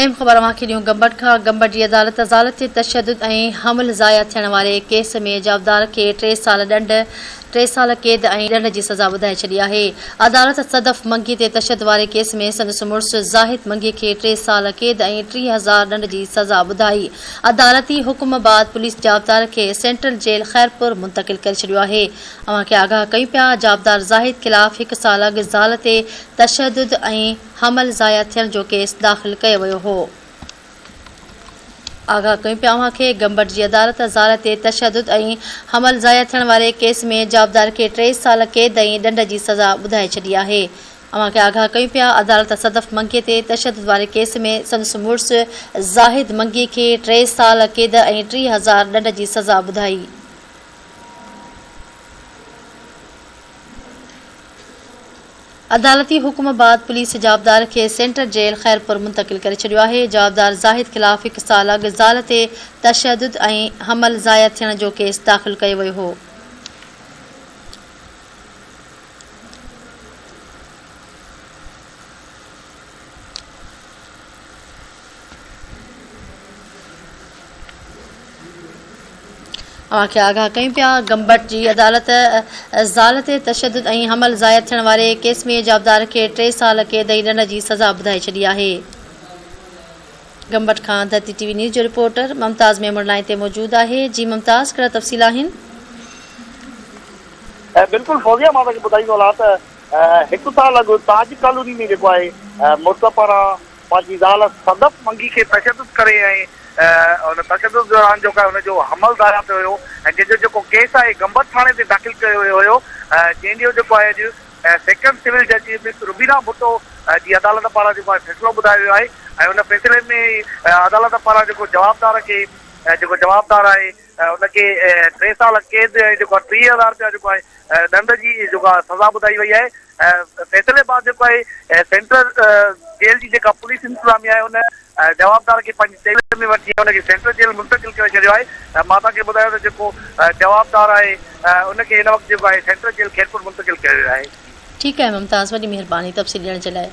अहम ख़बर अवांखे ॾियूं गंबट खां। गंबट जी अदालत ते तशद्दुद ऐं हमल ज़ाया थियण वारे केस में जाबदार खे 3 साल क़ैद ऐं ॾंड जी सज़ा ॿुधाए छॾी आहे। अदालत सदफ़ मंगी ते तशद्दुद वारे केस में संदसि मुड़ुसु ज़ाहिद मंगी खे 3 साल क़ैद ऐं 30,000 ॾंड जी सज़ा ॿुधाई। अदालती हुकुम बाद पुलिस जाबदार खे सेंट्रल जेल ख़ैरपुर मुंतक़िल करे छॾियो आहे। अवांखे आगाह कयूं पिया, जाबदार ज़ाहिद ख़िलाफ़ 1 साल अॻु ज़ाल ते तशद्दुद ऐं हमल ज़ाया थियण जो केस दाख़िल कयो वियो हो। आगाह कयूं पिया अवांखे, गंबट जी अदालत ज़ाल ते तशद्दुद ऐं हमल ज़ाया थियण वारे केस में जाबदार खे 3 साल क़ैद ऐं ॾंड जी सज़ा ॿुधाए छॾी आहे। अवांखे आगाह कयूं पिया, अदालत सदफ़ मंगी ते तशद्दुद वारे केस में संदसि मुड़ुसु ज़ाहिद मंगी खे 3 साल क़ैद ऐं 30,000 ॾंड जी सज़ा ॿुधाई। अदालती हुकुम बाद पुलिस जाबदार खे सेंट्रल जेल ख़ैरपुर मुंतक़िल करे छॾियो आहे। जाबदार ज़ाहिद ख़िलाफ़ 1 साल अॻु ज़ाल ते तशद्दुद ऐं हमल ज़ाया थियण जो केस दाख़िल कयो वियो हो। अवांखे आगाह कयूं पिया, गंबट जी अदालत ज़ाल ते तशद्दुद ऐं हमल ज़ाया थियण वारे केस में जाबदार खे 3 साल क़ैद ऐं ॾंड जी सज़ा ॿुधाए छॾी आहे। गंबट खां धरती टीवी न्यूज़ जो रिपोर्टर मुमताज़ मेमूर लाइन ते मौजूद आहे। जी मुमताज़, कहिड़ा तफ़सील आहिनि? बिल्कुल फौजिया, मां तव्हांखे ॿुधाईंदो त 1 साल अॻु ताज कॉलोनी में जेको आहे मुड़ुस पारां पंहिंजी ज़ाल सदफ़ मंगी खे तशद्दुद करे ऐं उन तशद्दुद दौरान जेको आहे हुनजो हमल ज़ाया थियो हुयो ऐं जंहिंजो जेको केस आहे गंबट थाणे ते दाख़िल कयो वियो हुयो, जंहिंजो जेको आहे अॼु सेकंड सिविल जज मिस रुबीना भुट्टो जी अदालत पारां जेको आहे फ़ैसिलो ॿुधायो वियो आहे ऐं उन फ़ैसिले में अदालत पारां जेको जवाबदार खे जेको जवाबदार आहे उनखे 3 साल क़ैद ऐं जेको आहे 30,000 रुपया जेको आहे ॾंड जी जेको आहे सज़ा ॿुधाई वई आहे। फ़ैसिले बाद जेको आहे सेंट्रल जेल जी जेका पुलिस इंतज़ामिया आहे उन जवाबदार खे पंहिंजी जेल में वठी हुनखे सेंट्रल जेल मुंतक़िल करे छॾियो आहे। मां तव्हांखे ॿुधायो त जेको जवाबदार आहे उनखे हिन वक़्तु जेको आहे सेंट्रल जेल ख़ैरपुर मुंतक़िल कयो वियो आहे। ठीकु आहे मुमताज़, वॾी महिरबानी तफ़सील ॾियण जे लाइ।